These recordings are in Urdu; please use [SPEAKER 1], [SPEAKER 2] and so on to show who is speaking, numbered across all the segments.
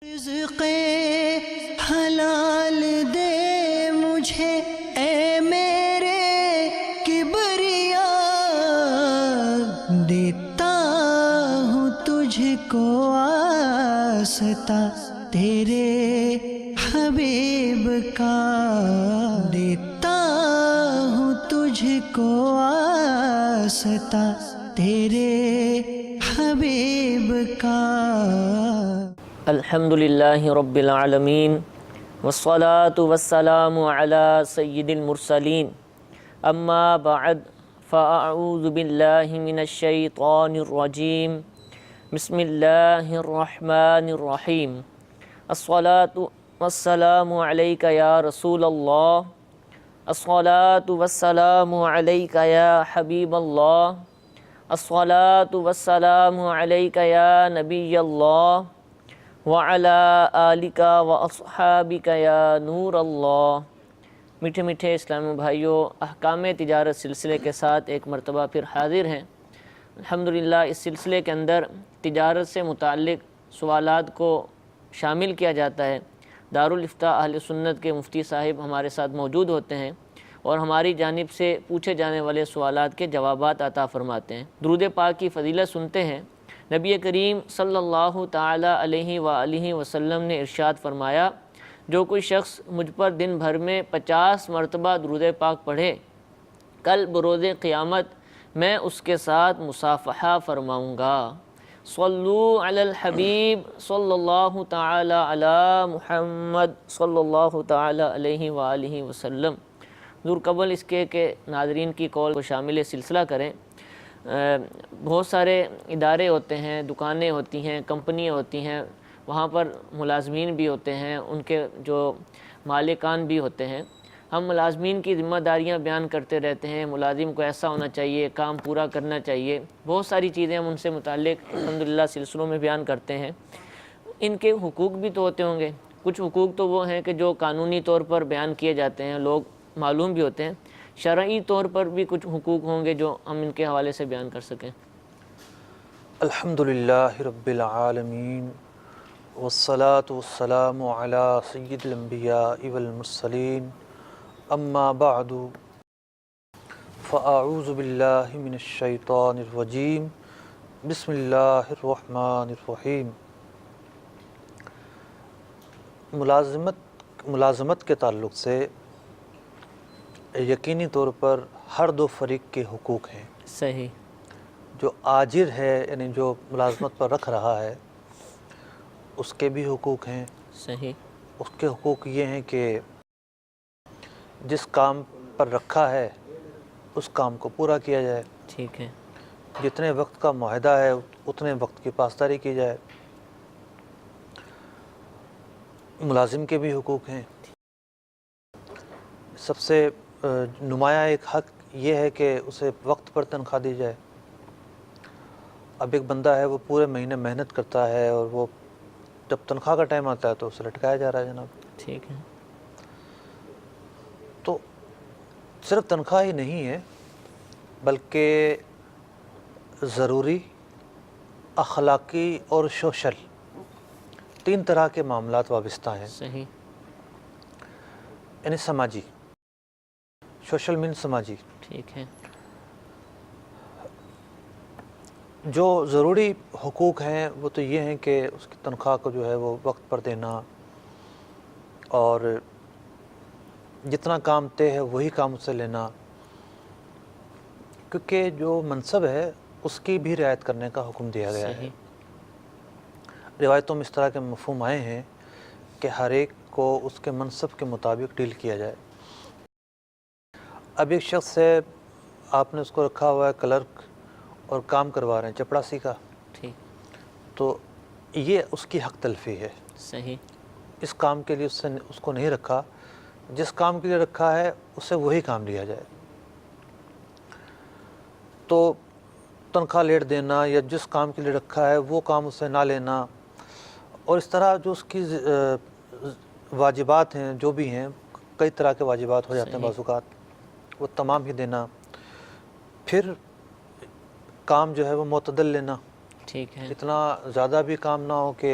[SPEAKER 1] رزق حلال دے مجھے اے میرے کبریا، دیتا ہوں تجھ کو آستا تیرے حبیب کا، دیتا ہوں تجھ کو آستا تیرے حبیب کا۔
[SPEAKER 2] الحمدللہ رب العالمین والصلاة والسلام علی سید المرسلین، اما بعد فاعوذ باللہ من الشیطان الرجیم، بسم اللہ الرحمن الرحیم۔ الصلاة والسلام علیک یا رسول اللہ، الصلاة والسلام علیک یا حبیب اللہ، الصلاة والسلام علیک یا نبی اللہ، وَعَلَىٰ آلِكَ وَأَصْحَابِكَ يَا نور اللہ۔ میٹھے میٹھے اسلامی بھائیوں، احکام تجارت سلسلے کے ساتھ ایک مرتبہ پھر حاضر ہیں۔ الحمدللہ اس سلسلے کے اندر تجارت سے متعلق سوالات کو شامل کیا جاتا ہے۔ دارالافتاء اہل سنت کے مفتی صاحب ہمارے ساتھ موجود ہوتے ہیں اور ہماری جانب سے پوچھے جانے والے سوالات کے جوابات عطا فرماتے ہیں۔ درود پاک کی فضیلت سنتے ہیں۔ نبی کریم صلی اللہ تعالیٰ علیہ وآلہ وسلم نے ارشاد فرمایا، جو کوئی شخص مجھ پر دن بھر میں 50 مرتبہ درود پاک پڑھے، کل بروز قیامت میں اس کے ساتھ مصافحہ فرماؤں گا۔ صلو علی الحبیب صلی اللہ تعالیٰ علی محمد صلی اللہ تعالیٰ علیہ وآلہ وسلم۔ دور قبل اس کے کہ ناظرین کی کال کو شامل سلسلہ کریں، بہت سارے ادارے ہوتے ہیں، دکانیں ہوتی ہیں، کمپنیاں ہوتی ہیں، وہاں پر ملازمین بھی ہوتے ہیں، ان کے جو مالکان بھی ہوتے ہیں۔ ہم ملازمین کی ذمہ داریاں بیان کرتے رہتے ہیں، ملازم کو ایسا ہونا چاہیے، کام پورا کرنا چاہیے، بہت ساری چیزیں ہم ان سے متعلق الحمدللہ سلسلوں میں بیان کرتے ہیں۔ ان کے حقوق بھی تو ہوتے ہوں گے، کچھ حقوق تو وہ ہیں کہ جو قانونی طور پر بیان کیے جاتے ہیں، لوگ معلوم بھی ہوتے ہیں، شرعی طور پر بھی کچھ حقوق ہوں گے جو ہم ان کے حوالے سے بیان کر سکیں۔
[SPEAKER 3] الحمدللہ رب العالمین والصلاة والسلام علی سید الانبیاء والمرسلین، اما بعد فاعوذ باللہ من الشیطان الرجیم، بسم اللہ الرحمن الرحیم۔ ملازمت کے تعلق سے یقینی طور پر ہر دو فریق کے حقوق ہیں۔
[SPEAKER 2] صحیح۔
[SPEAKER 3] جو آجر ہے یعنی جو ملازمت پر رکھ رہا ہے اس کے بھی حقوق ہیں۔
[SPEAKER 2] صحیح۔
[SPEAKER 3] اس کے حقوق یہ ہیں کہ جس کام پر رکھا ہے اس کام کو پورا کیا جائے،
[SPEAKER 2] ٹھیک ہے،
[SPEAKER 3] جتنے وقت کا معاہدہ ہے اتنے وقت کی پاسداری کی جائے۔ ملازم کے بھی حقوق ہیں۔ سب سے نمایاں ایک حق یہ ہے کہ اسے وقت پر تنخواہ دی جائے۔ اب ایک بندہ ہے وہ پورے مہینے محنت کرتا ہے اور وہ جب تنخواہ کا ٹائم آتا ہے تو اسے لٹکایا جا رہا ہے جناب۔
[SPEAKER 2] ٹھیک ہے۔
[SPEAKER 3] تو صرف تنخواہ ہی نہیں ہے بلکہ ضروری، اخلاقی اور سوشل، 3 طرح کے معاملات وابستہ ہیں۔
[SPEAKER 2] صحیح۔
[SPEAKER 3] یعنی سماجی، سوشل مین سماجی۔
[SPEAKER 2] ٹھیک ہے۔
[SPEAKER 3] جو ضروری حقوق ہیں وہ تو یہ ہیں کہ اس کی تنخواہ کو جو ہے وہ وقت پر دینا، اور جتنا کام طے ہے وہی کام اس سے لینا، کیونکہ جو منصب ہے اس کی بھی رعایت کرنے کا حکم دیا گیا ہے۔
[SPEAKER 2] صحیح۔
[SPEAKER 3] روایتوں میں اس طرح کے مفہوم آئے ہیں کہ ہر ایک کو اس کے منصب کے مطابق ڈیل کیا جائے۔ اب ایک شخص ہے، آپ نے اس کو رکھا ہوا ہے کلرک اور کام کروا رہے ہیں چپڑاسی کا،
[SPEAKER 2] ٹھیک۔
[SPEAKER 3] تو یہ اس کی حق تلفی ہے۔
[SPEAKER 2] صحیح۔
[SPEAKER 3] اس کام کے لیے اس کو نہیں رکھا، جس کام کے لیے رکھا ہے اسے وہی کام دیا جائے۔ تو تنخواہ لیٹ دینا یا جس کام کے لیے رکھا ہے وہ کام اسے نہ لینا، اور اس طرح جو اس کی واجبات ہیں جو بھی ہیں، کئی طرح کے واجبات ہو جاتے ہیں بعض اوقات، وہ تمام ہی دینا۔ پھر کام جو ہے وہ معتدل لینا،
[SPEAKER 2] ٹھیک ہے۔
[SPEAKER 3] اتنا زیادہ بھی کام نہ ہو کہ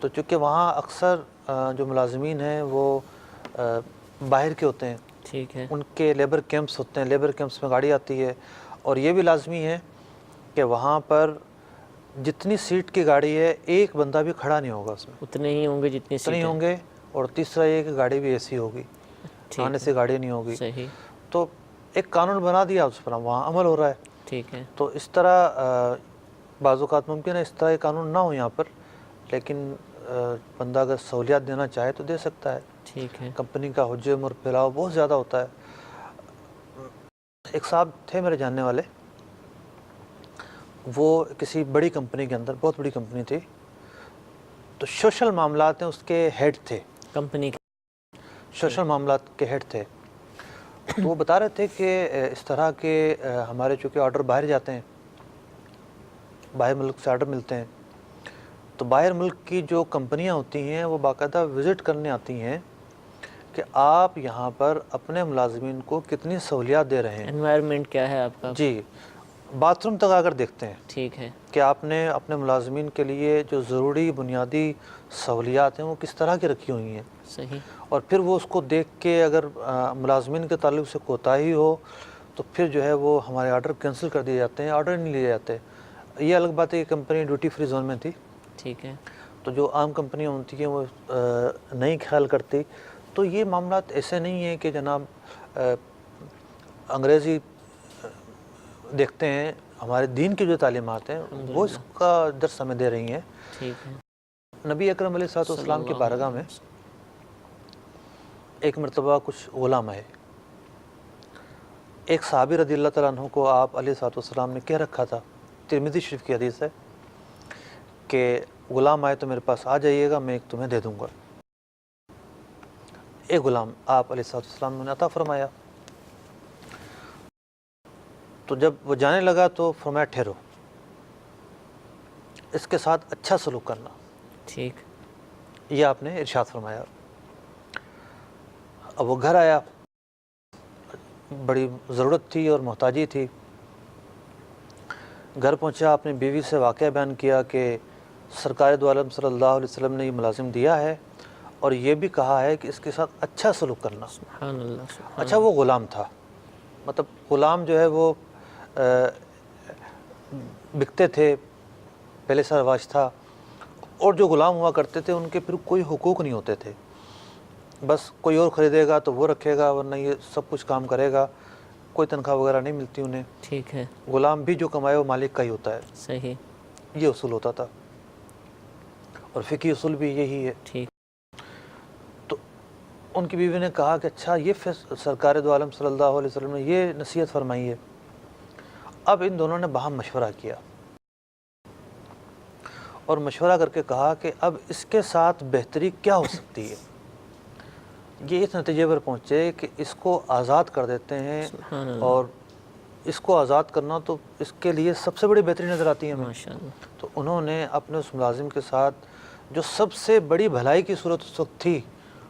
[SPEAKER 3] تو چونکہ وہاں اکثر جو ملازمین ہیں وہ باہر کے ہوتے ہیں،
[SPEAKER 2] ٹھیک ہے،
[SPEAKER 3] ان کے لیبر کیمپس ہوتے ہیں، لیبر کیمپس میں گاڑی آتی ہے، اور یہ بھی لازمی ہے کہ وہاں پر جتنی سیٹ کی گاڑی ہے ایک بندہ بھی کھڑا نہیں ہوگا اس میں،
[SPEAKER 2] اتنے ہی ہوں گے جتنی
[SPEAKER 3] اتنے ہی
[SPEAKER 2] سیٹیں.
[SPEAKER 3] ہوں گے. اور تیسرا یہ کہ گاڑی بھی اے سی ہوگی،
[SPEAKER 2] ٹھیک
[SPEAKER 3] نان اے
[SPEAKER 2] ہے،
[SPEAKER 3] سی گاڑی نہیں ہوگی.
[SPEAKER 2] صحیح،
[SPEAKER 3] تو ایک قانون بنا دیا، اس پر وہاں عمل ہو رہا ہے.
[SPEAKER 2] ٹھیک ہے،
[SPEAKER 3] تو اس طرح بعض اوقات ممکن ہے اس طرح یہ قانون نہ ہو یہاں پر، لیکن بندہ اگر سہولیات دینا چاہے تو دے سکتا ہے.
[SPEAKER 2] ٹھیک ہے،
[SPEAKER 3] کمپنی کا حجم اور پھیلاؤ بہت زیادہ ہوتا ہے. ایک صاحب تھے میرے جاننے والے، وہ کسی بڑی کمپنی کے اندر، بہت بڑی کمپنی تھی، تو سوشل معاملات ہیں اس کے ہیڈ تھے،
[SPEAKER 2] کمپنی کی.
[SPEAKER 3] سوشل معاملات کے ہیڈ تھے. تو وہ بتا رہے تھے کہ اس طرح کے ہمارے چونکہ آرڈر باہر جاتے ہیں، باہر ملک سے آرڈر ملتے ہیں، تو باہر ملک کی جو کمپنیاں ہوتی ہیں وہ باقاعدہ وزٹ کرنے آتی ہیں کہ آپ یہاں پر اپنے ملازمین کو کتنی سہولیات دے رہے ہیں.
[SPEAKER 2] انوائرمنٹ کیا ہے آپ کا؟
[SPEAKER 3] جی، باتھ روم تک اگر دیکھتے ہیں
[SPEAKER 2] ٹھیک ہے،
[SPEAKER 3] کہ آپ نے اپنے ملازمین کے لیے جو ضروری بنیادی سہولیات ہیں وہ کس طرح کی رکھی ہوئی ہیں.
[SPEAKER 2] صحیح،
[SPEAKER 3] اور پھر وہ اس کو دیکھ کے اگر ملازمین کے تعلق سے کوتاہی ہو تو پھر جو ہے وہ ہمارے آرڈر کینسل کر دیے جاتے ہیں، آرڈر نہیں لیے جاتے. یہ الگ بات ہے کہ کمپنی ڈیوٹی فری زون میں تھی،
[SPEAKER 2] ٹھیک ہے،
[SPEAKER 3] تو جو عام کمپنیاں ہوتی ہیں وہ نہیں خیال کرتی. تو یہ معاملات ایسے نہیں ہیں کہ جناب انگریزی دیکھتے ہیں، ہمارے دین کی جو تعلیمات ہیں وہ اس کا درس ہمیں دے رہی ہیں.
[SPEAKER 2] ٹھیک ہے.
[SPEAKER 3] نبی اکرم علیہ الصلوۃ
[SPEAKER 2] صلی
[SPEAKER 3] والسلام کی
[SPEAKER 2] اللہ
[SPEAKER 3] بارگاہ میں
[SPEAKER 2] علیہ وسلم.
[SPEAKER 3] ایک مرتبہ کچھ غلام آئے. ایک صحابی رضی اللہ تعالیٰ عنہ کو آپ علیہ الصلوۃ والسلام نے کہہ رکھا تھا، ترمذی شریف کی حدیث ہے کہ غلام آئے تو میرے پاس آ جائیے گا، میں ایک تمہیں دے دوں گا. ایک غلام آپ علیہ الصلوۃ والسلام نے عطا فرمایا. تو جب وہ جانے لگا تو فرمایا ٹھہرو، اس کے ساتھ اچھا سلوک کرنا.
[SPEAKER 2] ٹھیک،
[SPEAKER 3] یہ آپ نے ارشاد فرمایا. اب وہ گھر آیا، بڑی ضرورت تھی اور محتاجی تھی. گھر پہنچا، اپنی بیوی سے واقعہ بیان کیا کہ سرکار دو عالم صلی اللہ علیہ وسلم نے یہ ملازم دیا ہے اور یہ بھی کہا ہے کہ اس کے ساتھ اچھا سلوک کرنا.
[SPEAKER 2] سبحان اللہ، سبحان
[SPEAKER 3] اچھا، وہ غلام تھا، مطلب غلام جو ہے وہ بکتے تھے، پہلے سے رواج تھا. اور جو غلام ہوا کرتے تھے ان کے پھر کوئی حقوق نہیں ہوتے تھے، بس کوئی اور خریدے گا تو وہ رکھے گا، ورنہ یہ سب کچھ کام کرے گا، کوئی تنخواہ وغیرہ نہیں ملتی انہیں.
[SPEAKER 2] ٹھیک ہے،
[SPEAKER 3] غلام بھی جو کمائے وہ مالک کا ہی ہوتا ہے.
[SPEAKER 2] صحیح،
[SPEAKER 3] یہ اصول ہوتا تھا، اور فقہی اصول بھی یہی ہے.
[SPEAKER 2] ٹھیک،
[SPEAKER 3] تو ان کی بیوی نے کہا کہ اچھا، یہ سرکار دو عالم صلی اللہ علیہ وسلم نے یہ نصیحت فرمائی ہے. اب ان دونوں نے باہم مشورہ کیا اور مشورہ کر کے کہا کہ اب اس کے ساتھ بہتری کیا ہو سکتی ہے. یہ اس نتیجے پر پہنچے کہ اس کو آزاد کر دیتے ہیں،
[SPEAKER 2] سبحان اللہ،
[SPEAKER 3] اور اس کو آزاد کرنا تو اس کے لیے سب سے بڑی بہتری نظر آتی ہے ہمیں.
[SPEAKER 2] ماشاء اللہ،
[SPEAKER 3] تو انہوں نے اپنے اس ملازم کے ساتھ جو سب سے بڑی بھلائی کی صورت اس وقت تھی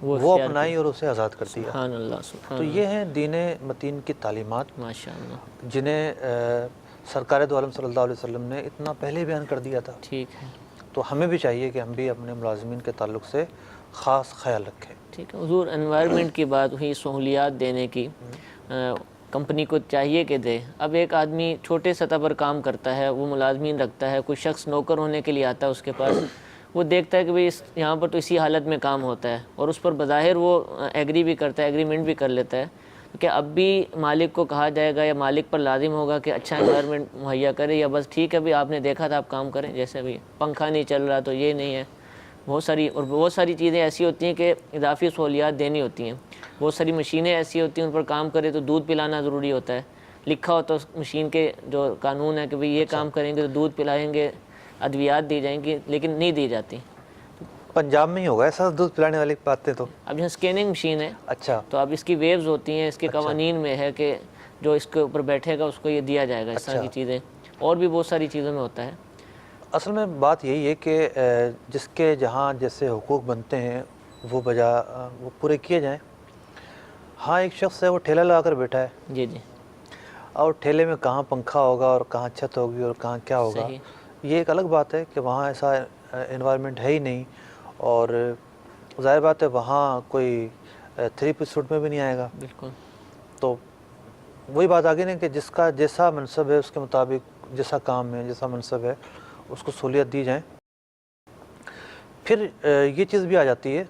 [SPEAKER 3] وہ
[SPEAKER 2] اختیار
[SPEAKER 3] اپنائی
[SPEAKER 2] کیا.
[SPEAKER 3] اور اسے آزاد کر دیا.
[SPEAKER 2] سبحان اللہ، سبحان
[SPEAKER 3] تو
[SPEAKER 2] اللہ،
[SPEAKER 3] یہ ہیں دین متین کی تعلیمات،
[SPEAKER 2] ماشاء اللہ.
[SPEAKER 3] جنہیں سرکار دو عالم صلی اللہ علیہ وسلم نے اتنا پہلے بیان کر دیا تھا.
[SPEAKER 2] ٹھیک ہے،
[SPEAKER 3] تو ہمیں بھی چاہیے کہ ہم بھی اپنے ملازمین کے تعلق سے خاص خیال رکھیں.
[SPEAKER 2] ٹھیک ہے. حضور، انوائرمنٹ کی بات ہوئی، سہولیات دینے کی، کمپنی کو چاہیے کہ دے. اب ایک آدمی چھوٹے سطح پر کام کرتا ہے، وہ ملازمین رکھتا ہے، کوئی شخص نوکر ہونے کے لیے آتا ہے اس کے پاس، وہ دیکھتا ہے کہ بھئی یہاں پر تو اسی حالت میں کام ہوتا ہے، اور اس پر بظاہر وہ ایگری بھی کرتا ہے، ایگریمنٹ بھی کر لیتا ہے. کہ اب بھی مالک کو کہا جائے گا یا مالک پر لازم ہوگا کہ اچھا انوائرمنٹ مہیا کرے، یا بس ٹھیک ہے بھی آپ نے دیکھا تھا آپ کام کریں، جیسے بھی پنکھا نہیں چل رہا تو یہ نہیں ہے. بہت ساری چیزیں ایسی ہوتی ہیں کہ اضافی سہولیات دینی ہوتی ہیں. بہت ساری مشینیں ایسی ہوتی ہیں ان پر کام کرے تو دودھ پلانا ضروری ہوتا ہے، لکھا ہوتا ہے اس مشین کے جو قانون ہے کہ بھئی یہ کام کریں گے تو دودھ پلائیں گے، ادویات دی جائیں گی، لیکن نہیں دی جاتی.
[SPEAKER 3] پنجاب میں ہی ہوگا ایسا دودھ پلانے والی باتیں تو.
[SPEAKER 2] اب یہاں اسکیننگ مشین ہے،
[SPEAKER 3] اچھا،
[SPEAKER 2] تو اب اس کی ویوز ہوتی ہیں، اس کے قوانین میں ہے کہ جو اس کے اوپر بیٹھے گا اس کو یہ دیا جائے گا، اس طرح کی چیزیں. اور بھی بہت ساری چیزوں میں ہوتا ہے.
[SPEAKER 3] اصل میں بات یہی ہے کہ جس کے جہاں جیسے حقوق بنتے ہیں وہ وہ پورے کیے جائیں. ہاں، ایک شخص ہے وہ ٹھیلا لگا کر بیٹھا ہے،
[SPEAKER 2] جی جی،
[SPEAKER 3] اور ٹھیلے میں کہاں پنکھا ہوگا اور کہاں چھت ہوگی اور کہاں کیا ہوگا،
[SPEAKER 2] صحیح،
[SPEAKER 3] یہ ایک الگ بات ہے کہ وہاں ایسا انوائرمنٹ ہے ہی نہیں. اور ظاہر بات ہے وہاں کوئی 3 پیس سوٹ میں بھی نہیں آئے گا.
[SPEAKER 2] بالکل.
[SPEAKER 3] تو وہی بات آگے نا کہ جس کا جیسا منصب ہے اس کے مطابق جیسا کام ہے جیسا منصب ہے اس کو سہولیت دی جائیں. پھر یہ چیز بھی آ جاتی ہے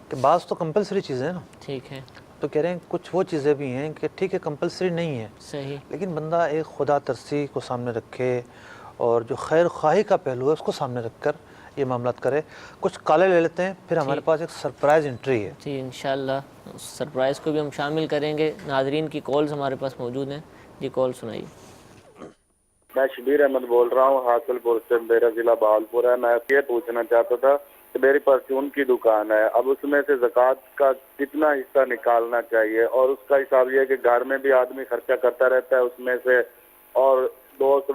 [SPEAKER 3] کہ بعض تو کمپلسری چیزیں ہیں نا.
[SPEAKER 2] ٹھیک ہے.
[SPEAKER 3] تو کہہ رہے ہیں کچھ وہ چیزیں بھی ہیں کہ ٹھیک ہے کمپلسری نہیں ہے
[SPEAKER 2] صحیح.
[SPEAKER 3] لیکن بندہ ایک خدا ترسی کو سامنے رکھے اور جو خیر خواہی کا پہلو ہے اس کو سامنے رکھ کر یہ معاملات کرے. کچھ کالے لے لیتے ہیں پھر ہمارے پاس ایک سرپرائز انٹری ہے.
[SPEAKER 2] جی انشاءاللہ سرپرائز کو بھی ہم شامل کریں گے. ناظرین کی کالز ہمارے پاس موجود ہیں. جی کال سنائیے.
[SPEAKER 4] میں شبیر احمد بول رہا ہوں حاصل پور سے. میرا ضلع بہاولپور ہے. میں یہ پوچھنا چاہتا تھا کہ میری پرچون کی دکان ہے. اب اس میں سے زکوٰۃ کا کتنا حصہ نکالنا چاہیے اور اس کا حساب یہ ہے کہ گھر میں بھی آدمی خرچہ کرتا رہتا ہے اس میں سے اور دوست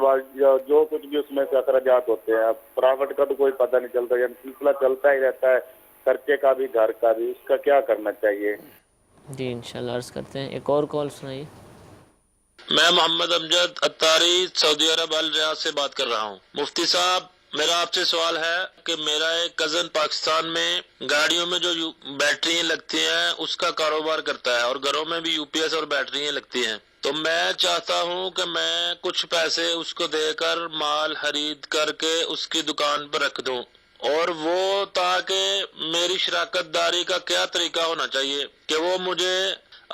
[SPEAKER 4] جو کچھ بھی اس میں سے اخراجات ہوتے ہیں. اب پرافٹ کا تو کوئی پتہ نہیں چلتا. یعنی سلسلہ چلتا ہی رہتا ہے خرچے کا بھی گھر کا بھی. اس کا کیا کرنا چاہیے؟
[SPEAKER 2] جی انشاءاللہ عرض کرتے ہیں. ایک اور کال سنائیے.
[SPEAKER 5] میں محمد امجد اتاری سعودی عرب الریاض سے بات کر رہا ہوں. مفتی صاحب میرا آپ سے سوال ہے کہ میرا ایک کزن پاکستان میں گاڑیوں میں جو بیٹریاں لگتی ہیں اس کا کاروبار کرتا ہے اور گھروں میں بھی یو پی ایس اور بیٹریاں لگتی ہیں. تو میں چاہتا ہوں کہ میں کچھ پیسے اس کو دے کر مال خرید کر کے اس کی دکان پر رکھ دوں اور وہ تاکہ میری شراکت داری کا کیا طریقہ ہونا چاہیے کہ وہ مجھے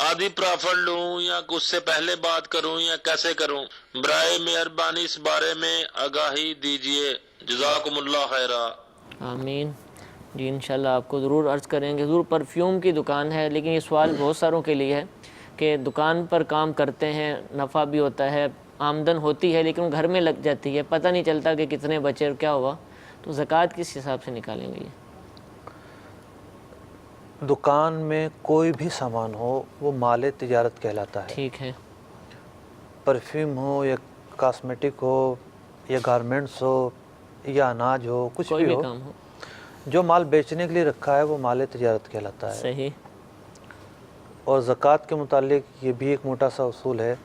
[SPEAKER 5] آدھی پرافٹ لوں یا اس سے پہلے بات کروں یا کیسے کروں؟ برائے مہربانی اس بارے میں آگاہی دیجیے. جزاکم اللہ خیرہ.
[SPEAKER 2] آمین. جی انشاءاللہ آپ کو ضرور عرض کریں گے. ضرور پرفیوم کی دکان ہے لیکن یہ سوال بہت ساروں کے لیے ہے کہ دکان پر کام کرتے ہیں نفع بھی ہوتا ہے آمدن ہوتی ہے لیکن گھر میں لگ جاتی ہے پتہ نہیں چلتا کہ کتنے بچے اور کیا ہوا. تو زکوٰۃ کس حساب سے نکالیں گے؟ یہ
[SPEAKER 3] دکان میں کوئی بھی سامان ہو وہ مال تجارت کہلاتا ہے.
[SPEAKER 2] ٹھیک ہے.
[SPEAKER 3] پرفیوم ہو یا کاسمیٹک ہو یا گارمنٹس ہو یا اناج ہو کچھ
[SPEAKER 2] کوئی
[SPEAKER 3] بھی
[SPEAKER 2] بھی
[SPEAKER 3] ہو
[SPEAKER 2] کام ہو
[SPEAKER 3] جو مال بیچنے کے لیے رکھا ہے وہ مال تجارت کہلاتا ہے.
[SPEAKER 2] صحیح.
[SPEAKER 3] اور زکوٰۃ کے متعلق یہ بھی ایک موٹا سا اصول ہے.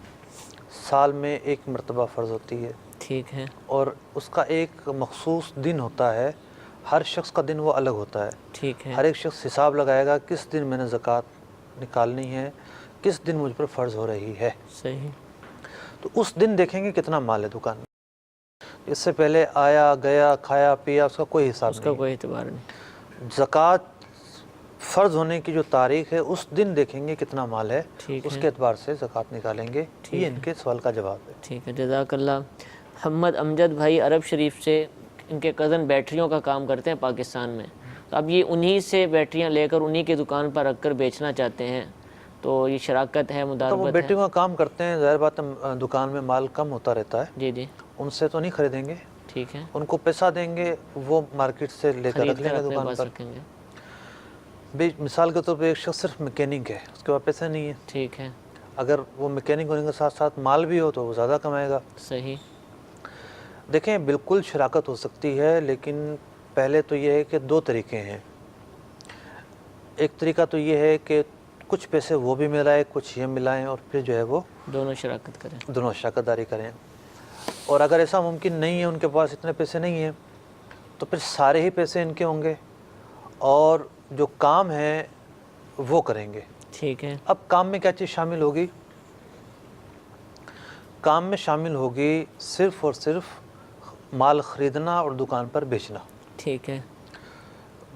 [SPEAKER 3] سال میں ایک مرتبہ فرض ہوتی ہے.
[SPEAKER 2] ٹھیک ہے.
[SPEAKER 3] اور اس کا ایک مخصوص دن ہوتا ہے. ہر شخص کا دن وہ الگ ہوتا ہے.
[SPEAKER 2] ٹھیک ہے.
[SPEAKER 3] ہر ایک شخص حساب لگائے گا کس دن میں نے زکوٰۃ نکالنی ہے کس دن مجھ پر فرض ہو رہی ہے.
[SPEAKER 2] صحیح.
[SPEAKER 3] تو اس دن دیکھیں گے کتنا مال ہے دکان میں. اس سے پہلے آیا گیا کھایا پیا اس کا کوئی حساب
[SPEAKER 2] اس کا
[SPEAKER 3] نہیں.
[SPEAKER 2] کوئی اعتبار نہیں.
[SPEAKER 3] زکوٰۃ فرض ہونے کی جو تاریخ ہے اس دن دیکھیں گے کتنا مال ہے
[SPEAKER 2] ٹھیک
[SPEAKER 3] اس
[SPEAKER 2] ہے.
[SPEAKER 3] کے اعتبار سے زکوٰۃ نکالیں گے. یہ ان کے سوال کا جواب ہے.
[SPEAKER 2] ٹھیک ہے. جزاک اللہ. محمد امجد بھائی عرب شریف سے ان کے کزن بیٹریوں کا کام کرتے ہیں پاکستان میں. تو اب یہ انہی سے بیٹریاں لے کر انہی کی دکان پر رکھ کر بیچنا چاہتے ہیں تو یہ شراکت ہے
[SPEAKER 3] تو وہ
[SPEAKER 2] مداربت ہے؟
[SPEAKER 3] بیٹریوں کا کام کرتے ہیں ظاہر بات ہے دکان میں مال کم ہوتا رہتا ہے.
[SPEAKER 2] جی جی.
[SPEAKER 3] ان سے تو نہیں خریدیں گے.
[SPEAKER 2] ٹھیک ہے.
[SPEAKER 3] ان کو پیسہ دیں گے وہ مارکیٹ سے لے کر رکھ
[SPEAKER 2] خرید
[SPEAKER 3] لیں
[SPEAKER 2] کر
[SPEAKER 3] گے
[SPEAKER 2] اپنے
[SPEAKER 3] دکان
[SPEAKER 2] پاس
[SPEAKER 3] پر.
[SPEAKER 2] رکھیں گے.
[SPEAKER 3] مثال کے طور پہ ایک شخص صرف میکینک ہے اس کے پاس پیسے نہیں ہے.
[SPEAKER 2] ٹھیک ہے.
[SPEAKER 3] اگر وہ میکینک ہونے کے ساتھ ساتھ مال بھی ہو تو وہ زیادہ کمائے گا.
[SPEAKER 2] صحیح.
[SPEAKER 3] دیکھیں بالکل شراکت ہو سکتی ہے لیکن پہلے تو یہ ہے کہ 2 طریقے ہیں. ایک طریقہ تو یہ ہے کہ کچھ پیسے وہ بھی ملائے کچھ یہ ملائیں اور پھر جو ہے وہ
[SPEAKER 2] دونوں شراکت کریں.
[SPEAKER 3] دونوں شراکت داری کریں. اور اگر ایسا ممکن نہیں ہے ان کے پاس اتنے پیسے نہیں ہیں تو پھر سارے ہی پیسے ان کے ہوں گے اور جو کام ہے وہ کریں گے.
[SPEAKER 2] ٹھیک ہے.
[SPEAKER 3] اب کام میں کیا چیز شامل ہوگی؟ کام میں شامل ہوگی صرف اور صرف مال خریدنا اور دکان پر بیچنا.
[SPEAKER 2] ٹھیک ہے.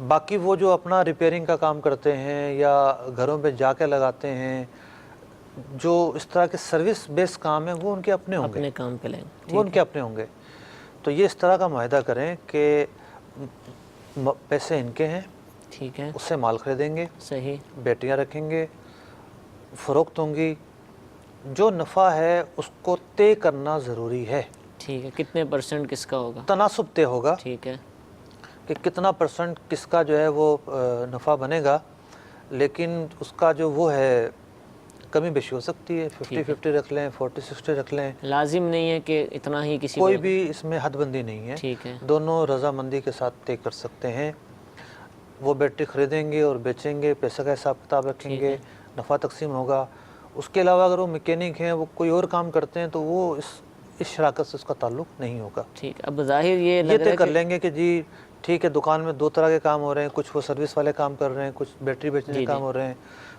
[SPEAKER 3] باقی وہ جو اپنا ریپیئرنگ کا کام کرتے ہیں یا گھروں پہ جا کے لگاتے ہیں جو اس طرح کے سروس بیس کام ہیں وہ ان کے اپنے ہوں گے.
[SPEAKER 2] اپنے کام پہ لیں.
[SPEAKER 3] وہ ان کے اپنے ہوں گے. تو یہ اس طرح کا معاہدہ کریں کہ پیسے ان کے ہیں.
[SPEAKER 2] ٹھیک ہے.
[SPEAKER 3] اس سے مال خریدیں گے.
[SPEAKER 2] صحیح.
[SPEAKER 3] بیٹریاں رکھیں گے فروخت ہوں گی. جو نفع ہے اس کو طے کرنا ضروری ہے.
[SPEAKER 2] ٹھیک ہے. کتنے % کس کا ہوگا؟
[SPEAKER 3] تناسب طے ہوگا
[SPEAKER 2] ٹھیک ہے.
[SPEAKER 3] کہ کتنا % کس کا جو ہے وہ نفع بنے گا لیکن اس کا جو وہ ہے کمی بیشی ہو سکتی ہے. 50-50 رکھ لیں 40-60 رکھ لیں.
[SPEAKER 2] لازم نہیں ہے کہ اتنا ہی کسی
[SPEAKER 3] کوئی بھی اس میں حد بندی نہیں ہے.
[SPEAKER 2] ٹھیک ہے.
[SPEAKER 3] دونوں رضامندی کے ساتھ طے کر سکتے ہیں. وہ بیٹری خریدیں گے اور بیچیں گے پیسے کا حساب کتاب رکھیں گے نفع تقسیم ہوگا. اس کے علاوہ اگر وہ میکینک ہیں وہ کوئی اور کام کرتے ہیں تو وہ اس شراکت سے اس کا تعلق نہیں ہوگا.
[SPEAKER 2] ٹھیک. اب ظاہر یہ
[SPEAKER 3] طے کر لیں گے کہ جی ٹھیک ہے دکان میں 2 طرح کے کام ہو رہے ہیں, کچھ وہ سروس والے کام کر رہے ہیں, کچھ بیٹری بیچنے کے کام ہو رہے ہیں,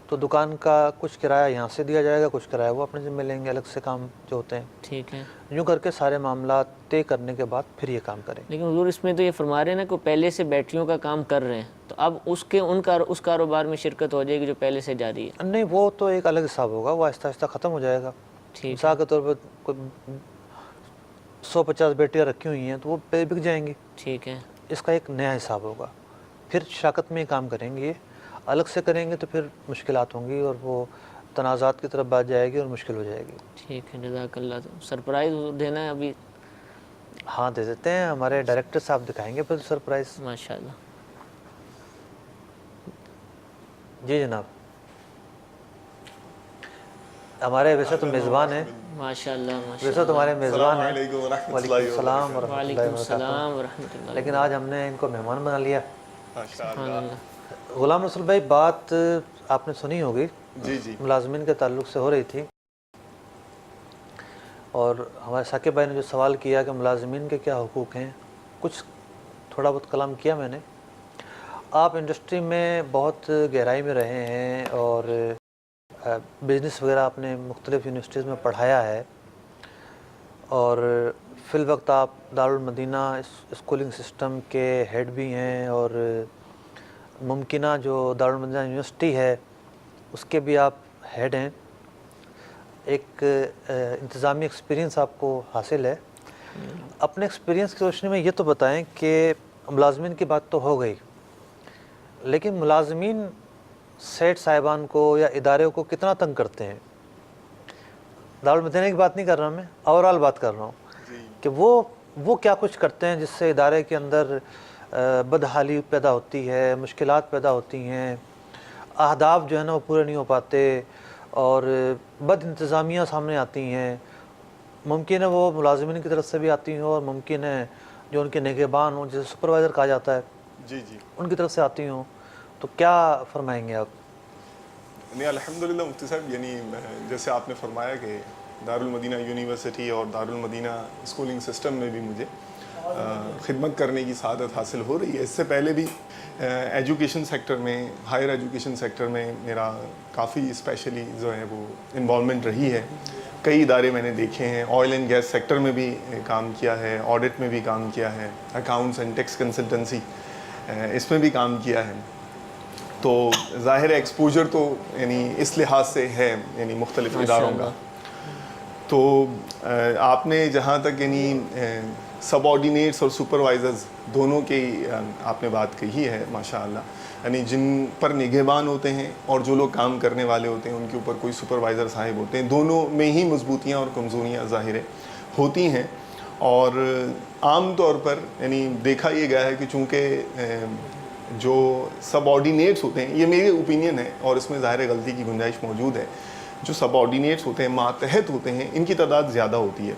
[SPEAKER 3] تو دکان کا کچھ کرایہ یہاں سے دیا جائے گا, کچھ کرایہ وہ اپنے ذمہ لیں گے, الگ سے کام جو ہوتے ہیں.
[SPEAKER 2] ٹھیک ہے.
[SPEAKER 3] یوں کر کے سارے معاملات طے کرنے کے بعد پھر یہ کام کریں.
[SPEAKER 2] لیکن حضور اس میں تو یہ فرما رہے ہیں نا کہ پہلے سے بیٹریوں کا کام کر رہے ہیں, تو اب اس کاروبار میں شرکت ہو جائے گی جو پہلے سے جاری ہے؟
[SPEAKER 3] نہیں, وہ تو ایک الگ حساب ہوگا, وہ آہستہ آہستہ ختم ہو جائے گا. مثال کے طور پر 150 بیٹریاں رکھی ہوئی ہیں تو وہ پہ بک جائیں گی.
[SPEAKER 2] ٹھیک ہے.
[SPEAKER 3] اس کا ایک نیا حساب ہوگا, پھر شراکت میں ہی کام کریں گے. الگ سے کریں گے تو پھر مشکلات ہوں گی اور وہ تنازعات کی طرف بات جائے گی اور مشکل ہو جائے گی.
[SPEAKER 2] ٹھیک ہے, جزاک اللہ. سرپرائز دینا ہے ابھی؟
[SPEAKER 3] ہاں دے دیتے ہیں, ہمارے ڈائریکٹر صاحب دکھائیں گے پھر سرپرائز.
[SPEAKER 2] ماشاءاللہ.
[SPEAKER 3] جی جناب, ہمارے ویسے تو میزبان ہیں.
[SPEAKER 2] ماشاءاللہ
[SPEAKER 3] ویسے تو ہمارے میزبان ہیں.
[SPEAKER 6] وعلیکم
[SPEAKER 3] وعلیکم السلام ورحمۃ اللہ
[SPEAKER 2] وعلیکم
[SPEAKER 3] وبرکاتہ.
[SPEAKER 2] السلام ورحمۃ اللہ.
[SPEAKER 3] لیکن آج ہم نے ان کو مہمان بنا لیا.
[SPEAKER 2] سبحان اللہ.
[SPEAKER 3] غلام رسول بھائی, بات آپ نے سنی ہوگی,
[SPEAKER 6] جی جی
[SPEAKER 3] ملازمین کے تعلق سے ہو رہی تھی, اور ہمارے ثاقب بھائی نے جو سوال کیا کہ ملازمین کے کیا حقوق ہیں, کچھ تھوڑا بہت کلام کیا میں نے. آپ انڈسٹری میں بہت گہرائی میں رہے ہیں اور بزنس وغیرہ آپ نے مختلف یونیورسٹیز میں پڑھایا ہے, اور فی الوقت آپ دارالمدینہ اسکولنگ سسٹم کے ہیڈ بھی ہیں, اور ممکنہ جو دارالمدینہ یونیورسٹی ہے اس کے بھی آپ ہیڈ ہیں. ایک انتظامی ایکسپیرینس آپ کو حاصل ہے. اپنے ایکسپیرینس کی روشنی میں یہ تو بتائیں کہ ملازمین کی بات تو ہو گئی, لیکن ملازمین سیٹ صاحبان کو یا ادارے کو کتنا تنگ کرتے ہیں. دارالمدینہ کی بات نہیں کر رہا میں, اوور آل بات کر رہا ہوں کہ وہ کیا کچھ کرتے ہیں جس سے ادارے کے اندر بدحالی پیدا ہوتی ہے, مشکلات پیدا ہوتی ہیں, اہداف جو ہے نا وہ پورے نہیں ہو پاتے, اور بد انتظامیہ سامنے آتی ہیں. ممکن ہے وہ ملازمین کی طرف سے بھی آتی ہوں, اور ممکن ہے جو ان کے نگہبان ہوں, جسے سپروائزر کہا جاتا ہے,
[SPEAKER 6] جی جی
[SPEAKER 3] ان کی طرف سے آتی ہوں. تو کیا فرمائیں گے آپ؟
[SPEAKER 6] نہیں الحمدللہ مفتی صاحب, یعنی جیسے آپ نے فرمایا کہ دارالمدینہ یونیورسٹی اور دارالمدینہ اسکولنگ سسٹم میں بھی مجھے خدمت کرنے کی سعادت حاصل ہو رہی ہے. اس سے پہلے بھی ایجوکیشن سیکٹر میں, ہائر ایجوکیشن سیکٹر میں میرا کافی اسپیشلی جو ہے وہ انوالومنٹ رہی ہے. کئی ادارے میں نے دیکھے ہیں, آئل اینڈ گیس سیکٹر میں بھی کام کیا ہے, آڈٹ میں بھی کام کیا ہے, اکاؤنٹس اینڈ ٹیکس کنسلٹنسی اس میں بھی کام کیا ہے. تو ظاہر ایکسپوجر تو یعنی اس لحاظ سے ہے یعنی مختلف اداروں کا. تو آپ نے جہاں تک یعنی سب آرڈینیٹس اور سپروائزرز دونوں کی آپ نے بات کہی ہے ماشاءاللہ, یعنی جن پر نگہبان ہوتے ہیں اور جو لوگ کام کرنے والے ہوتے ہیں ان کے اوپر کوئی سپروائزر صاحب ہوتے ہیں, دونوں میں ہی مضبوطیاں اور کمزوریاں ظاہر ہوتی ہیں. اور عام طور پر یعنی دیکھا یہ گیا ہے کہ چونکہ جو سب آرڈینیٹس ہوتے ہیں, یہ میری اوپینین ہے اور اس میں ظاہر غلطی کی گنجائش موجود ہے, جو سب آرڈینیٹس ہوتے ہیں, ماتحت ہوتے ہیں, ان کی تعداد زیادہ ہوتی ہے.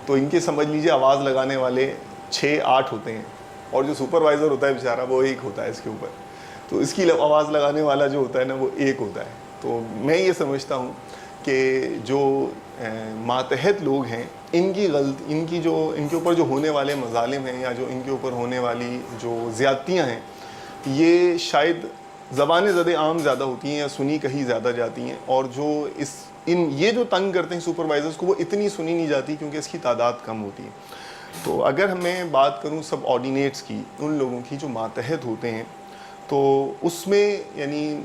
[SPEAKER 6] تو ان کے سمجھ لیجئے آواز لگانے والے 6-8 ہوتے ہیں, اور جو سپروائزر ہوتا ہے بیچارہ وہ ایک ہوتا ہے اس کے اوپر. تو اس کی آواز لگانے والا جو ہوتا ہے نا وہ ایک ہوتا ہے. تو میں یہ سمجھتا ہوں کہ جو ماتحت لوگ ہیں ان کی ان کے اوپر جو ہونے والے مظالم ہیں یا جو ان کے اوپر ہونے والی جو زیادتیاں ہیں, یہ شاید زبان زد عام زیادہ ہوتی ہیں یا سنی کہیں زیادہ جاتی ہیں, اور جو یہ جو تنگ کرتے ہیں سپروائزرز کو وہ اتنی سنی نہیں جاتی کیونکہ اس کی تعداد کم ہوتی ہے. تو اگر میں بات کروں سب آرڈینیٹس کی, ان لوگوں کی جو ماتحت ہوتے ہیں, تو اس میں یعنی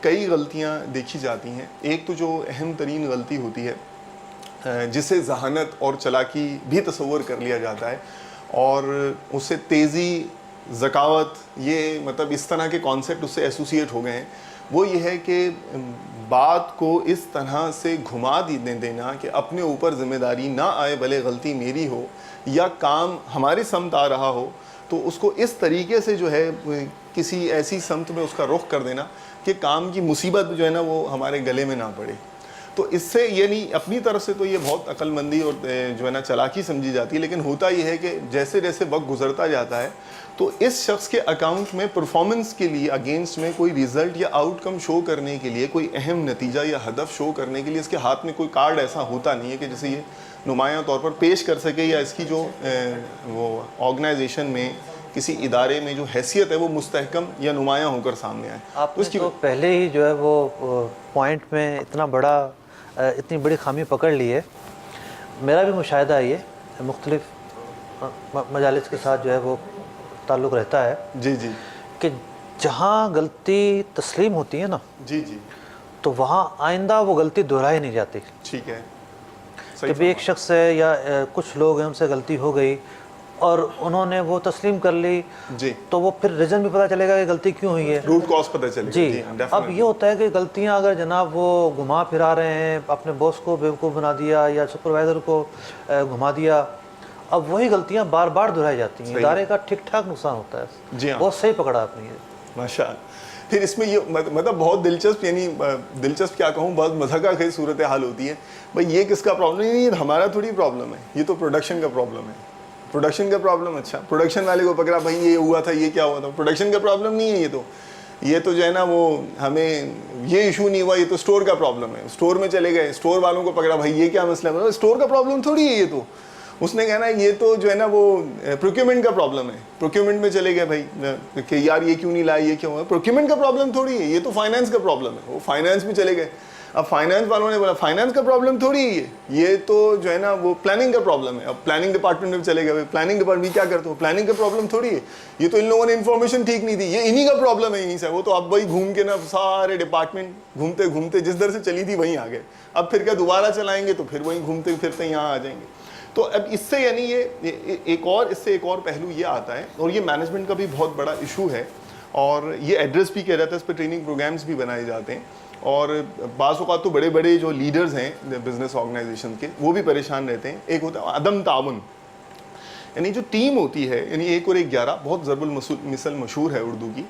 [SPEAKER 6] کئی غلطیاں دیکھی جاتی ہیں. ایک تو جو اہم ترین غلطی ہوتی ہے جسے ذہانت اور چلاکی بھی تصور کر لیا جاتا ہے, اور اسے تیزی, ذکاوت, یہ مطلب اس طرح کے کانسیپٹ اس سے ایسوسیٹ ہو گئے ہیں. وہ یہ ہے کہ بات کو اس طرح سے گھما دینا کہ اپنے اوپر ذمہ داری نہ آئے, بھلے غلطی میری ہو یا کام ہماری سمت آ رہا ہو, تو اس کو اس طریقے سے جو ہے کسی ایسی سمت میں اس کا رخ کر دینا کہ کام کی مصیبت جو ہے نا وہ ہمارے گلے میں نہ پڑے. تو اس سے یعنی اپنی طرف سے تو یہ بہت عقل مندی اور جو ہے نا چلاکی سمجھی جاتی ہے, لیکن ہوتا یہ ہے کہ جیسے جیسے وقت گزرتا جاتا ہے تو اس شخص کے اکاؤنٹ میں پرفارمنس کے لیے اگینسٹ میں کوئی ریزلٹ یا آؤٹ کم شو کرنے کے لیے, کوئی اہم نتیجہ یا ہدف شو کرنے کے لیے اس کے ہاتھ میں کوئی کارڈ ایسا ہوتا نہیں ہے کہ جسے یہ نمایاں طور پر پیش کر سکے, یا اس کی جو وہ آرگنائزیشن میں کسی ادارے میں جو حیثیت ہے وہ مستحکم یا نمایاں ہو کر سامنے آئے.
[SPEAKER 3] آپ نے تو پہلے ہی جو ہے وہ پوائنٹ میں اتنی بڑی خامی پکڑ لی ہے. میرا بھی مشاہدہ ہے یہ مختلف مجالس کے ساتھ جو ہے وہ تعلق رہتا ہے
[SPEAKER 6] جی جی
[SPEAKER 3] کہ جہاں غلطی تسلیم ہوتی ہے نا
[SPEAKER 6] جی جی
[SPEAKER 3] تو وہاں آئندہ وہ غلطی دہرائی نہیں جاتی.
[SPEAKER 6] ٹھیک ہے.
[SPEAKER 3] کہ بھی ایک شخص ہے یا کچھ لوگ ہیں ان سے غلطی ہو گئی اور انہوں نے وہ تسلیم کر لی
[SPEAKER 6] جی
[SPEAKER 3] تو وہ پھر ریزن بھی پتہ چلے گا کہ غلطی کیوں ہوئی ہے,
[SPEAKER 6] روٹ کاز پتہ چلے گا.
[SPEAKER 3] جی. اب یہ ہوتا ہے کہ غلطیاں اگر جناب وہ گھما پھرا رہے ہیں, اپنے باس کو بیوقوف بنا دیا یا سپروائزر کو گھما دیا, اب وہی غلطیاں بار بار دہرائی جاتی ہیں. ادارے کا ٹھیک ٹھاک نقصان ہوتا ہے.
[SPEAKER 6] جی ہاں,
[SPEAKER 3] بہت صحیح پکڑا آپ نے یہ.
[SPEAKER 6] ماشاء اللہ. پھر اس میں یہ مطلب بہت دلچسپ, یعنی دلچسپ کیا کہوں, بہت مضحکہ خیز صورتحال ہوتی ہے. بھائی یہ کس کا پرابلم ہے؟ یہ ہمارا تھوڑی پرابلم ہے, یہ تو پروڈکشن کا پرابلم ہے. پروڈکشن کا پرابلم, اچھا پروڈکشن والے کو پکڑا, بھائی یہ ہوا تھا, یہ کیا ہوا تھا. پروڈکشن کا پرابلم نہیں ہے یہ تو جو ہے نا وہ ہمیں یہ ایشو نہیں ہوا, یہ تو اسٹور کا پرابلم ہے. اسٹور میں چلے گئے, اسٹور والوں کو پکڑا, بھائی یہ کیا مسئلہ ہے. مطلب اسٹور کا پرابلم تھوڑی ہے یہ تو. اس نے کہنا یہ تو جو ہے نا وہ پروکیورمنٹ کا پرابلم ہے. پروکیورمنٹ میں چلے گئے بھائی کہ یار یہ کیوں نہیں لایا, یہ کیوں ہے. پروکیورمنٹ کا پرابلم تھوڑی ہے, یہ تو فائنانس کا پرابلم ہے. وہ فائنانس میں چلے گئے. اب فائنانس والوں نے بولا فائنانس کا پرابلم تھوڑی ہے یہ تو جو ہے نا وہ پلاننگ کا پرابلم ہے. اب پلاننگ ڈپارٹمنٹ میں چلے گئے, پلاننگ ڈپارٹمنٹ کیا کرتے ہو, پلاننگ کا پرابلم تھوڑی ہے, یہ تو ان لوگوں نے انفارمیشن ٹھیک نہیں دی, یہ انہی کا پرابلم ہے یہیں سے. وہ تو اب وہی گھوم کے نا سارے ڈپارٹمنٹ گھومتے گھومتے جس در سے چلی تھی وہیں آ گئے. اب پھر کیا دوبارہ چلائیں گے تو پھر وہیں گھومتے پھرتے یہاں آ جائیں گے. تو اب اس سے یعنی یہ ایک اور پہلو یہ آتا ہے, اور یہ مینجمنٹ کا بھی بہت بڑا ایشو ہے, اور یہ ایڈریس بھی کیا جاتا ہے, اس پہ ٹریننگ پروگرامز بھی بنائے جاتے ہیں. اور بعض اوقات تو بڑے بڑے جو لیڈرز ہیں بزنس آرگنائزیشن کے وہ بھی پریشان رہتے ہیں. ایک ہوتا ہے عدم تعاون, یعنی جو ٹیم ہوتی ہے, یعنی 1 اور 1 11 بہت ضرب المثل مشہور ہے اردو کی,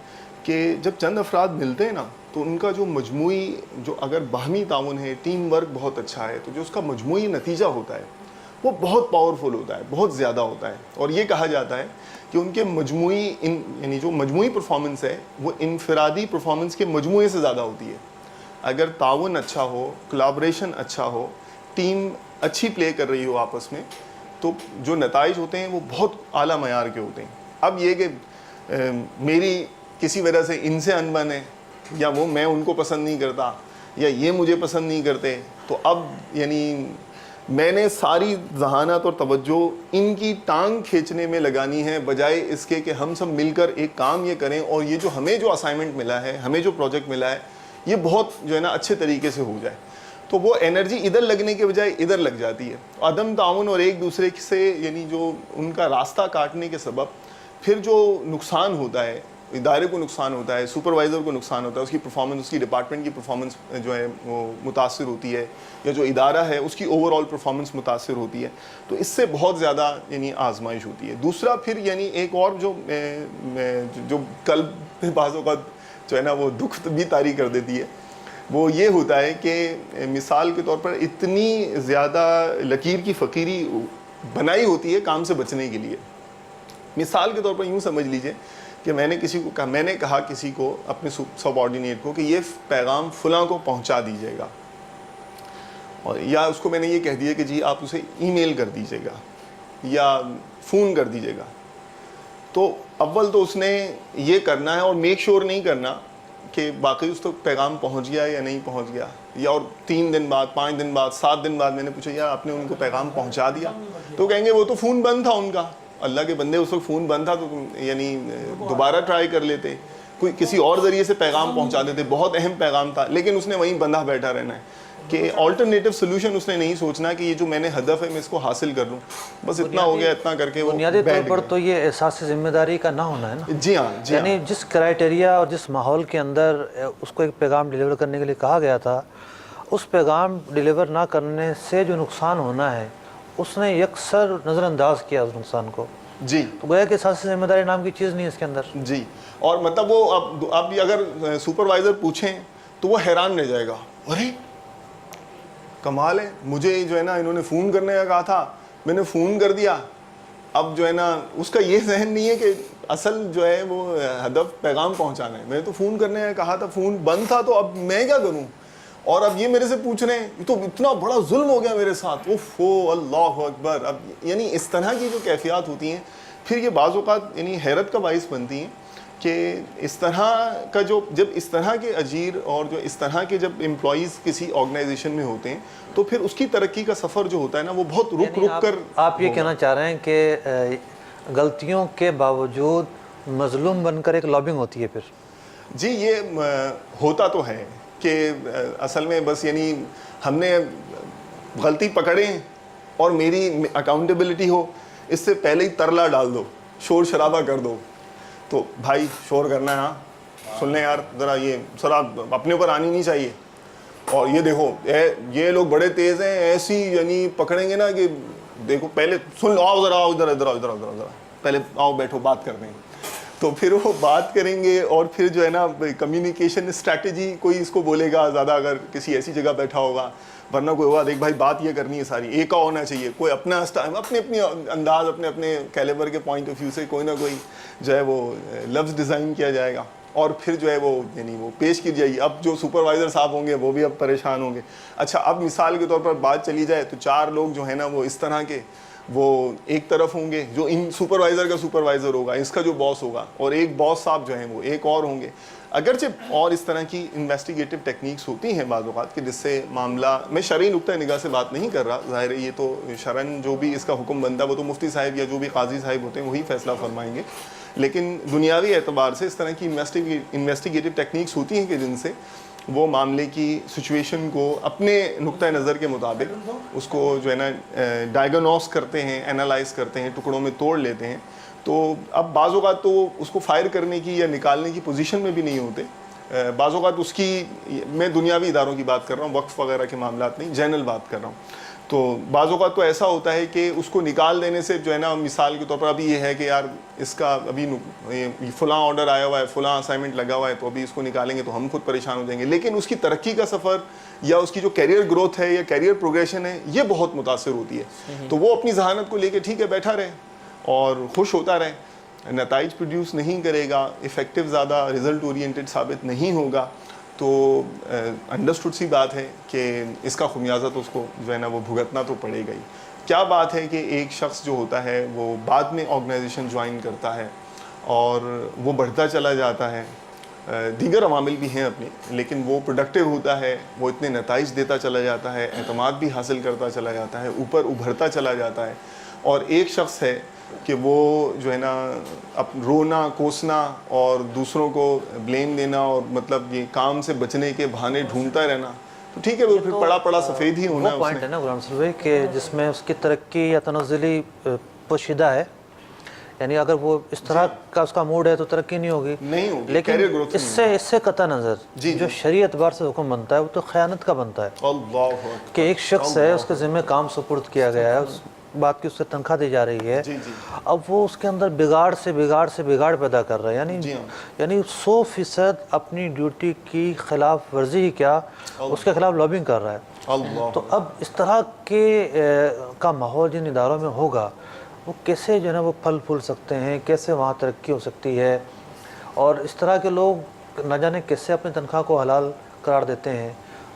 [SPEAKER 6] کہ جب چند افراد ملتے ہیں نا تو ان کا جو مجموعی جو اگر باہمی تعاون ہے, ٹیم ورک بہت اچھا ہے, تو جو اس کا مجموعی نتیجہ ہوتا ہے وہ بہت پاورفل ہوتا ہے, بہت زیادہ ہوتا ہے. اور یہ کہا جاتا ہے کہ ان کے مجموعی یعنی جو مجموعی پرفارمنس ہے وہ انفرادی پرفارمنس کے مجموعے سے زیادہ ہوتی ہے. اگر تعاون اچھا ہو, کولابریشن اچھا ہو, ٹیم اچھی پلے کر رہی ہو آپس میں, تو جو نتائج ہوتے ہیں وہ بہت اعلیٰ معیار کے ہوتے ہیں. اب یہ کہ میری کسی وجہ سے ان سے انبن ہے, یا وہ میں ان کو پسند نہیں کرتا, یا یہ مجھے پسند نہیں کرتے, تو اب یعنی میں نے ساری ذہانت اور توجہ ان کی ٹانگ کھینچنے میں لگانی ہے, بجائے اس کے کہ ہم سب مل کر ایک کام یہ کریں, اور یہ جو ہمیں جو اسائنمنٹ ملا ہے, ہمیں جو پروجیکٹ ملا ہے, یہ بہت جو ہے نا اچھے طریقے سے ہو جائے. تو وہ انرجی ادھر لگنے کے بجائے ادھر لگ جاتی ہے. عدم تعاون اور ایک دوسرے سے یعنی جو ان کا راستہ کاٹنے کے سبب پھر جو نقصان ہوتا ہے, ادارے کو نقصان ہوتا ہے, سپروائزر کو نقصان ہوتا ہے, اس کی پرفارمنس, اس کی ڈپارٹمنٹ کی پرفارمنس جو ہے وہ متاثر ہوتی ہے, یا جو ادارہ ہے اس کی اوور آل پرفارمنس متاثر ہوتی ہے. تو اس سے بہت زیادہ یعنی آزمائش ہوتی ہے. دوسرا پھر یعنی ایک اور جو قلب پہ بعض اوقات جو ہے نا وہ دکھ بھی طاری کر دیتی ہے, وہ یہ ہوتا ہے کہ مثال کے طور پر اتنی زیادہ لکیر کی فقیری بنائی ہوتی ہے کام سے بچنے کے لیے. مثال کے طور پر یوں سمجھ لیجئے کہ میں نے کہا کسی کو, اپنے سب آرڈینیٹ کو, کہ یہ پیغام فلاں کو پہنچا دیجیے گا, اور یا اس کو میں نے یہ کہہ دیا کہ جی آپ اسے ای میل کر دیجیے گا یا فون کر دیجیے گا. تو اول تو اس نے یہ کرنا ہے اور میک شور نہیں کرنا کہ باقی اس تک پیغام پہنچ گیا یا نہیں پہنچ گیا. یا اور 3 دن بعد, 5 دن بعد, 7 دن بعد میں نے پوچھا یار آپ نے ان کو پیغام پہنچا دیا, تو کہیں گے وہ تو فون بند تھا ان کا. اللہ کے بندے, اس وقت فون بند تھا تو یعنی دوبارہ ٹرائی کر لیتے, کوئی کسی اور ذریعے سے پیغام پہنچا دیتے, بہت اہم پیغام تھا, لیکن اس نے وہیں بندہ بیٹھا رہنا ہے کہ آلٹرنیٹیو سولوشن اس نے نہیں سوچنا کہ یہ جو میں نے ہدف ہے میں اس کو حاصل کر لوں, بس اتنا ہو گیا, اتنا کر کے وہ
[SPEAKER 3] بنیادی طور پر تو یہ احساس ذمہ داری کا نہ ہونا ہے نا.
[SPEAKER 6] جی ہاں,
[SPEAKER 3] یعنی جس کرائٹیریا اور جس ماحول کے اندر اس کو ایک پیغام ڈیلیور کرنے کے لیے کہا گیا تھا, اس پیغام ڈیلیور نہ کرنے سے جو نقصان ہونا ہے اس نے یکسر نظر انداز کیا اس نقصان کو.
[SPEAKER 6] جی,
[SPEAKER 3] تو گویا کہ احساس ذمہ داری نام کی چیز نہیں اس کے اندر.
[SPEAKER 6] جی, اور مطلب وہ اب اگر سپروائزر پوچھیں تو وہ حیران رہ جائے گا, ارے کمال ہے, مجھے جو ہے نا انہوں نے فون کرنے کا کہا تھا, میں نے فون کر دیا. اب جو ہے نا اس کا یہ ذہن نہیں ہے کہ اصل جو ہے وہ ہدف پیغام پہنچانا ہے. میں نے تو فون کرنے کا کہا تھا, فون بند تھا, تو اب میں کیا کروں, اور اب یہ میرے سے پوچھ رہے ہیں, یہ تو اتنا بڑا ظلم ہو گیا میرے ساتھ, اوف اللہ اکبر. اب یعنی اس طرح کی جو کیفیات ہوتی ہیں پھر یہ بعض اوقات یعنی حیرت کا باعث بنتی ہیں کہ اس طرح کا جب اس طرح کے اجیر اور جو اس طرح کے جب امپلائیز کسی آرگنائزیشن میں ہوتے ہیں تو پھر اس کی ترقی کا سفر جو ہوتا ہے نا وہ بہت رک کر.
[SPEAKER 3] آپ یہ کہنا چاہ رہے ہیں کہ غلطیوں کے باوجود مظلوم بن کر ایک لابنگ ہوتی ہے پھر؟
[SPEAKER 6] جی یہ ہوتا تو ہے کہ اصل میں بس یعنی ہم نے غلطی پکڑیں اور میری اکاؤنٹیبلٹی ہو اس سے پہلے ہی ترلا ڈال دو, شور شرابہ کر دو. تو بھائی شور کرنا ہے, ہاں سن لیں یار ذرا, یہ ذرا اپنے اوپر آنی نہیں چاہیے. اور یہ دیکھو یہ لوگ بڑے تیز ہیں, ایسی یعنی پکڑیں گے نا کہ دیکھو پہلے سن لو, آؤ ذرا, آؤ ادھر ادھر ادھر ادھر ذرا پہلے آؤ بیٹھو بات کرتے ہیں. تو پھر وہ بات کریں گے اور پھر جو ہے نا کمیونیکیشن اسٹریٹجی کوئی اس کو بولے گا زیادہ اگر کسی ایسی جگہ بیٹھا ہوگا, ورنہ کوئی ہوگا دیکھ بھائی بات یہ کرنی ہے ساری ایک کا ہونا چاہیے, کوئی اپنا اپنے اپنے انداز اپنے کیلیبر کے پوائنٹ آف ویو سے کوئی نہ کوئی جو ہے وہ لفظ ڈیزائن کیا جائے گا اور پھر جو ہے وہ یعنی وہ پیش کی جائے گی. اب جو سپروائزر صاحب ہوں گے وہ بھی اب پریشان ہوں گے. اچھا اب مثال کے طور پر بات چلی جائے تو 4 لوگ جو ہے نا وہ اس طرح کے وہ ایک طرف ہوں گے, جو ان سپروائزر کا سپروائزر ہوگا, اس کا جو باس ہوگا, اور ایک باس صاحب جو ہیں وہ ایک اور ہوں گے. اگرچہ اور اس طرح کی انویسٹیگیٹو ٹیکنیکس ہوتی ہیں بعض اوقات کہ جس سے معاملہ, میں شرعی نقطہ نگاہ سے بات نہیں کر رہا, ظاہر ہے یہ تو شرعاً جو بھی اس کا حکم بنتا ہے وہ تو مفتی صاحب یا جو بھی قاضی صاحب ہوتے ہیں وہی فیصلہ فرمائیں گے, لیکن دنیاوی اعتبار سے اس طرح کی انویسٹیگیٹو ٹیکنیکس ہوتی ہیں کہ جن سے وہ معاملے کی سچویشن کو اپنے نقطہ نظر کے مطابق اس کو جو ہے نا ڈائگنوس کرتے ہیں, انالائز کرتے ہیں, ٹکڑوں میں توڑ لیتے ہیں. تو اب بعض اوقات تو اس کو فائر کرنے کی یا نکالنے کی پوزیشن میں بھی نہیں ہوتے. بعض اوقات اس کی, میں دنیاوی اداروں کی بات کر رہا ہوں, وقف وغیرہ کے معاملات نہیں, جنرل بات کر رہا ہوں. تو بعض اوقات تو ایسا ہوتا ہے کہ اس کو نکال دینے سے جو ہے نا, مثال کے طور پر ابھی یہ ہے کہ یار اس کا ابھی فلاں آرڈر آیا ہوا ہے, فلاں اسائنمنٹ لگا ہوا ہے, تو ابھی اس کو نکالیں گے تو ہم خود پریشان ہو جائیں گے. لیکن اس کی ترقی کا سفر یا اس کی جو کیریئر گروتھ ہے یا کیریئر پروگریشن ہے یہ بہت متاثر ہوتی ہے. تو وہ اپنی ذہانت کو لے کے ٹھیک ہے بیٹھا رہے اور خوش ہوتا رہے, نتائج پروڈیوس نہیں کرے گا, افیکٹو زیادہ رزلٹ اورینٹڈ ثابت نہیں ہوگا, تو انڈرسٹوڈ سی بات ہے کہ اس کا خمیازہ تو اس کو جو ہے نا وہ بھگتنا تو پڑے گا ہی. کیا بات ہے کہ ایک شخص جو ہوتا ہے وہ بعد میں آرگنائزیشن جوائن کرتا ہے اور وہ بڑھتا چلا جاتا ہے, دیگر عوامل بھی ہیں اپنے, لیکن وہ پروڈکٹیو ہوتا ہے, وہ اتنے نتائج دیتا چلا جاتا ہے, اعتماد بھی حاصل کرتا چلا جاتا ہے, اوپر ابھرتا چلا جاتا ہے. اور ایک شخص ہے کہ وہ جو ہے نا رونا کوسنا اور دوسروں کو بلیم دینا اور مطلب یہ کام سے بچنے کے بہانے ڈھونڈتا رہنا, تو ٹھیک ہے وہ پھر پڑا پڑا سفید ہی ہونا ہے.
[SPEAKER 3] وہ پوائنٹ ہے نا غلام سلوی کہ جس میں اس کی ترقی یا تنزلی پوشیدہ ہے, یعنی اگر وہ اس طرح کا اس کا موڈ ہے تو ترقی نہیں ہوگی, لیکن اس سے قطع نظر جو شرعی اعتبار سے حکم بنتا ہے وہ تو خیانت کا بنتا ہے. کہ ایک شخص ہے, اس کے ذمہ کام سپرد کیا گیا ہے, اس بات کی اس سے تنخواہ دی جا رہی ہے, اب وہ اس کے اندر بگاڑ پیدا کر رہا ہے, یعنی 100% اپنی ڈیوٹی کی خلاف ورزی ہی کیا اس کے خلاف لابنگ کر رہا ہے. تو اب اس طرح کے کا ماحول جن اداروں میں ہوگا وہ کیسے جو ہے نا وہ پھل پھول سکتے ہیں, کیسے وہاں ترقی ہو سکتی ہے, اور اس طرح کے لوگ نہ جانے کیسے اپنی تنخواہ کو حلال قرار دیتے ہیں,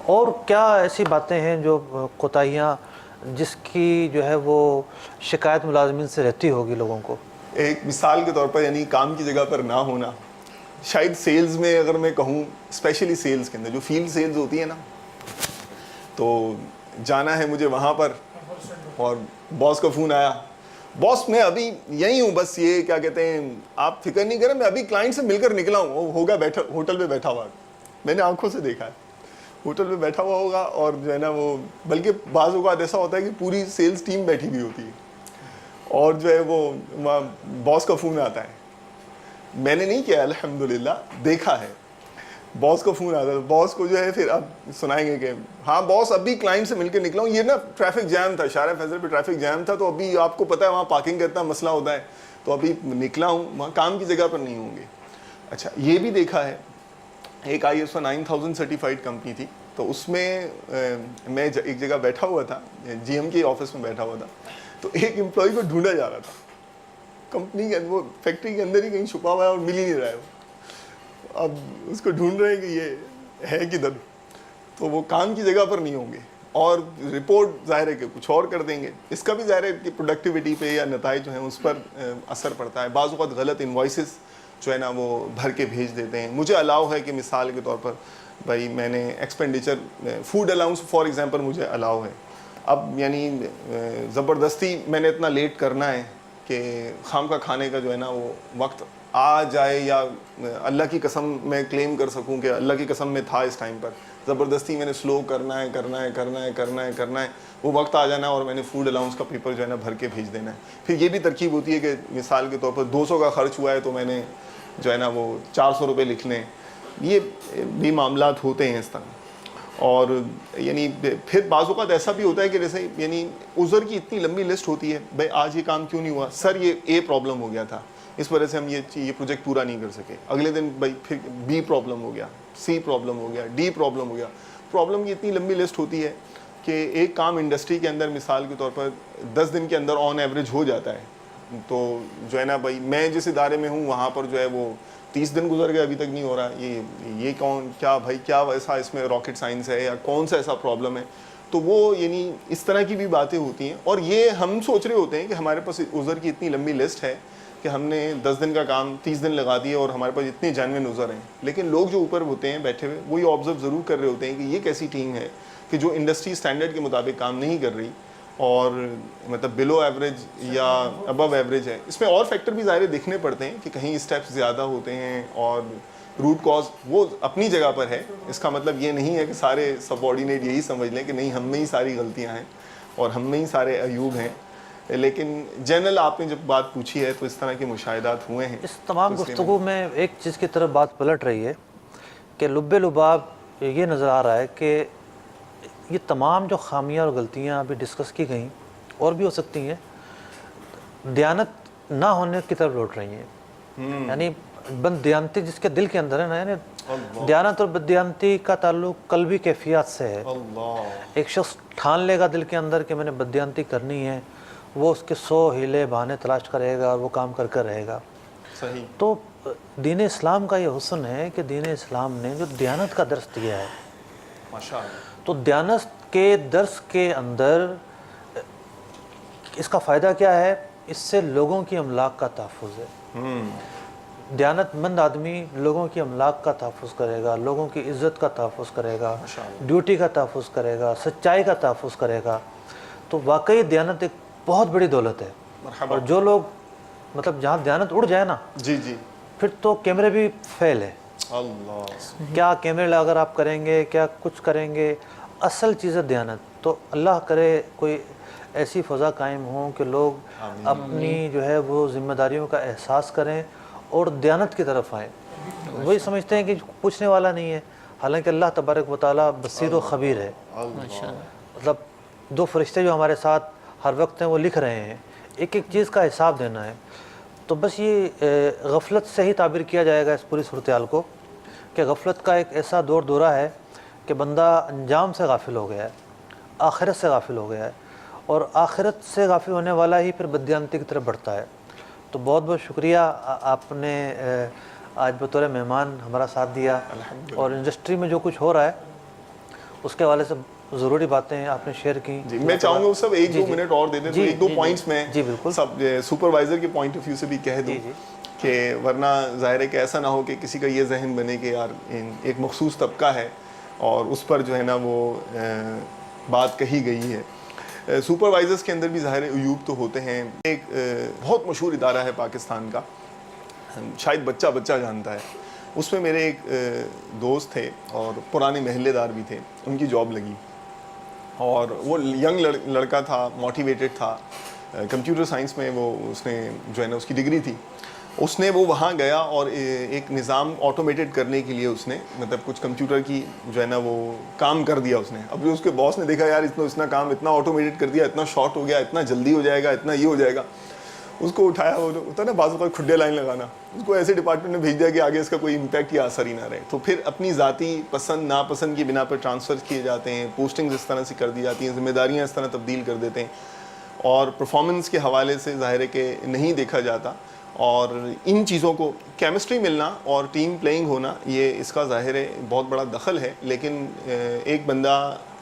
[SPEAKER 3] اور کیا ایسی باتیں ہیں جو کوتاہیاں جس کی جو ہے وہ شکایت ملازمین سے رہتی ہوگی لوگوں کو.
[SPEAKER 6] ایک مثال کے طور پر یعنی کام کی جگہ پر نہ ہونا, شاید سیلز میں اگر میں کہوں, اسپیشلی سیلز کے اندر جو فیلڈ سیلز ہوتی ہے نا, تو جانا ہے مجھے وہاں پر اور باس کا فون آیا, باس میں ابھی یہی ہوں, بس یہ کیا کہتے ہیں آپ فکر نہیں کریں, میں ابھی کلائنٹ سے مل کر نکلا ہوں, وہ ہوگا بیٹھا ہوٹل پہ بیٹھا ہوا, میں نے آنکھوں سے دیکھا ہے ہوٹل پہ بیٹھا ہوا ہوگا, اور جو ہے نا وہ بلکہ بعض اوقات ایسا ہوتا ہے کہ پوری سیلز ٹیم بیٹھی ہوئی ہوتی ہے, اور جو ہے وہ وہاں باس کا فون آتا ہے. میں نے نہیں کیا الحمدللہ, دیکھا ہے باس کا فون آتا ہے. باس کو جو ہے پھر اب سنائیں گے کہ ہاں باس ابھی کلائنٹ سے مل کے نکلا ہوں, یہ نا ٹریفک جام تھا, شارع فیصل پہ ٹریفک جام تھا, تو ابھی آپ کو پتہ ہے وہاں پارکنگ کا اتنا مسئلہ ہوتا ہے, تو ابھی نکلا ہوں, وہاں کام کی جگہ پر نہیں ہوں گے. اچھا یہ بھی دیکھا ہے, ایک ISO 9000 سرٹیفائڈ کمپنی تھی, تو اس میں میں ایک جگہ بیٹھا ہوا تھا, GM کے آفس میں بیٹھا ہوا تھا, تو ایک امپلائی کو ڈھونڈا جا رہا تھا کمپنی کے, وہ فیکٹری کے اندر ہی کہیں چھپا ہوا ہے اور مل ہی نہیں رہا ہے. اب اس کو ڈھونڈ رہے ہیں کہ یہ ہے کدھر, تو وہ کام کی جگہ پر نہیں ہوں گے, اور رپورٹ ظاہر ہے کہ کچھ اور کر دیں گے. اس کا بھی ظاہر ہے کہ پروڈکٹیوٹی پہ یا نتائج جو ہیں اس پر اثر پڑتا ہے. بعض اوقات غلط انوائسز جو ہے نا وہ بھر کے بھیج دیتے ہیں. مجھے الاؤ ہے کہ مثال کے طور پر بھائی میں نے expenditure food allowance for example مجھے الاؤ ہے, اب یعنی زبردستی میں نے اتنا لیٹ کرنا ہے کہ خام کا کھانے کا جو ہے نا وہ وقت آ جائے, یا اللہ کی قسم میں کلیم کر سکوں کہ اللہ کی قسم میں تھا اس ٹائم پر, زبردستی میں نے سلو کرنا ہے, وہ وقت آ جانا ہے اور میں نے فوڈ الاؤنس کا پیپر جو ہے نا بھر کے بھیج دینا ہے. پھر یہ بھی ترکیب ہوتی ہے کہ مثال کے طور پر 200 کا خرچ ہوا ہے تو میں نے جو ہے نا وہ 400 روپے لکھ لیں. یہ بھی معاملات ہوتے ہیں اس طرح. اور یعنی پھر بعض اوقات ایسا بھی ہوتا ہے کہ جیسے یعنی عذر کی اتنی لمبی لسٹ ہوتی ہے, بھائی آج یہ کام کیوں نہیں ہوا, سر یہ اے پرابلم ہو گیا تھا اس وجہ سے ہم یہ پروجیکٹ پورا نہیں کر سکے. اگلے دن بھائی پھر بی پرابلم ہو گیا, سی پرابلم ہو گیا, ڈی پرابلم ہو گیا. پرابلم کی اتنی لمبی لسٹ ہوتی ہے کہ ایک کام انڈسٹری کے اندر مثال کے طور پر 10 دن کے اندر آن ایوریج ہو جاتا ہے. تو جو ہے نا بھائی میں جس ادارے میں ہوں وہاں پر جو ہے وہ 30 دن گزر گئے ابھی تک نہیں ہو رہا. یہ کون کیا بھائی کیا ایسا اس میں راکٹ سائنس ہے یا کون سا ایسا پرابلم ہے. تو وہ یعنی اس طرح کی بھی باتیں ہوتی ہیں. اور یہ ہم سوچ رہے ہوتے ہیں کہ ہمارے پاس عذر کی اتنی لمبی لسٹ ہے کہ ہم نے 10 دن کا کام 30 دن لگا دیے اور ہمارے پاس اتنے جینوئن عذر ہیں. لیکن لوگ جو اوپر ہوتے ہیں بیٹھے ہوئے وہ یہ آبزرو ضرور کر رہے ہوتے ہیں کہ یہ کیسی ٹیم ہے کہ جو انڈسٹری اسٹینڈرڈ کے مطابق کام نہیں کر رہی اور مطلب بلو ایوریج یا ابو ایوریج ہے. اس میں اور فیکٹر بھی ظاہر دیکھنے پڑتے ہیں کہ کہیں اسٹیپس زیادہ ہوتے ہیں اور روٹ کاز وہ اپنی جگہ پر ہے. اس کا مطلب یہ نہیں ہے کہ سارے سب آرڈینیٹ یہی سمجھ لیں کہ نہیں ہم میں ہی ساری غلطیاں ہیں اور ہم میں ہی سارے عیوب ہیں. لیکن جنرل آپ نے جب بات پوچھی ہے تو اس طرح کے مشاہدات ہوئے ہیں.
[SPEAKER 3] اس تمام گفتگو میں ایک چیز کی طرف بات پلٹ رہی ہے کہ لب لباب یہ نظر آ رہا ہے کہ یہ تمام جو خامیاں اور غلطیاں ابھی ڈسکس کی گئیں اور بھی ہو سکتی ہیں, دیانت نہ ہونے کی طرف لوٹ رہی ہیں. یعنی بد دیانتی جس کے دل کے اندر ہے نا, یعنی دیانت اور بد دیانتی کا تعلق قلبی کیفیات سے ہے. ایک شخص ٹھان لے گا دل کے اندر کہ میں نے بد دیانتی کرنی ہے, وہ اس کے 100 ہیلے بہانے تلاش کرے گا اور وہ کام کر کر رہے گا.
[SPEAKER 6] صحیح.
[SPEAKER 3] تو دین اسلام کا یہ حسن ہے کہ دین اسلام نے جو دیانت کا درس دیا ہے,
[SPEAKER 6] ماشاءاللہ,
[SPEAKER 3] تو دیانت کے درس کے اندر اس کا فائدہ کیا ہے؟ اس سے لوگوں کی املاک کا تحفظ ہے. دیانت مند آدمی لوگوں کی املاک کا تحفظ کرے گا, لوگوں کی عزت کا تحفظ کرے گا, ڈیوٹی کا تحفظ کرے گا, سچائی کا تحفظ کرے گا. تو واقعی دیانت ایک بہت بڑی دولت ہے. اور جو لوگ مطلب جہاں دیانت اڑ جائے نا,
[SPEAKER 6] جی
[SPEAKER 3] پھر تو کیمرے بھی فیل ہے.
[SPEAKER 6] اللہ,
[SPEAKER 3] کیا کیمرے اگر آپ کریں گے, کیا کچھ کریں گے, اصل چیز ہے دیانت. تو اللہ کرے کوئی ایسی فضا قائم ہوں کہ لوگ اپنی جو ہے وہ ذمہ داریوں کا احساس کریں اور دیانت کی طرف آئیں. وہی سمجھتے ہیں کہ پوچھنے والا نہیں ہے, حالانکہ اللہ تبارک و تعالیٰ بصیر و خبیر ہے. مطلب 2 فرشتے جو ہمارے ساتھ ہر وقت ہیں وہ لکھ رہے ہیں, ایک ایک چیز کا حساب دینا ہے. تو بس یہ غفلت سے ہی تعبیر کیا جائے گا اس پوری صورتحال کو کہ غفلت کا ایک ایسا دورہ ہے کہ بندہ انجام سے غافل ہو گیا ہے, آخرت سے غافل ہو گیا ہے, اور آخرت سے غافل ہونے والا ہی پھر بددیانتی کی طرف بڑھتا ہے. تو بہت بہت شکریہ, آپ نے آج بطور مہمان ہمارا ساتھ دیا, اور انڈسٹری میں جو کچھ ہو رہا ہے اس کے حوالے سے ضروری باتیں آپ نے شیئر کی.
[SPEAKER 6] جی میں چاہوں گا سب 1-2 منٹ اور دے دیں تو 1-2 پوائنٹس میں سب سپروائزر کے پوائنٹ آف ویو سے بھی کہہ دوں کہ ورنہ ظاہر ہے کہ ایسا نہ ہو کہ کسی کا یہ ذہن بنے کہ یار ایک مخصوص طبقہ ہے اور اس پر جو ہے نا وہ بات کہی گئی ہے. سپروائزرز کے اندر بھی ظاہر عیوب تو ہوتے ہیں. ایک بہت مشہور ادارہ ہے پاکستان کا, شاید بچہ جانتا ہے, اس میں میرے ایک دوست تھے اور پرانے محلے دار بھی تھے, ان کی جاب لگی اور وہ ینگ لڑکا تھا, موٹیویٹڈ تھا, کمپیوٹر سائنس میں وہ اس نے جو ہے نا اس کی ڈگری تھی. اس نے وہ وہاں گیا اور ایک نظام آٹومیٹڈ کرنے کے لیے اس نے مطلب کچھ کمپیوٹر کی جو ہے نا وہ کام کر دیا اس نے. اب جو اس کے باس نے دیکھا یار اتنا کام اتنا آٹومیٹڈ کر دیا, اتنا شارٹ ہو گیا, اتنا جلدی ہو جائے گا, اتنا یہ ہو جائے گا, اس کو اٹھایا, وہ ہوتا ہے نا بعض اوقات کھڈے لائن لگانا, اس کو ایسے ڈپارٹمنٹ میں بھیج دیا کہ آگے اس کا کوئی امپیکٹ یا اثر ہی نہ رہے. تو پھر اپنی ذاتی پسند ناپسند کی بنا پر ٹرانسفر کیے جاتے ہیں, پوسٹنگز اس طرح سے کر دی جاتی ہیں, ذمہ داریاں اس طرح تبدیل کر دیتے ہیں, اور پرفارمنس کے حوالے سے ظاہر ہے کہ نہیں دیکھا جاتا. اور ان چیزوں کو کیمسٹری ملنا اور ٹیم پلینگ ہونا یہ اس کا ظاہر ہے بہت بڑا دخل ہے. لیکن ایک بندہ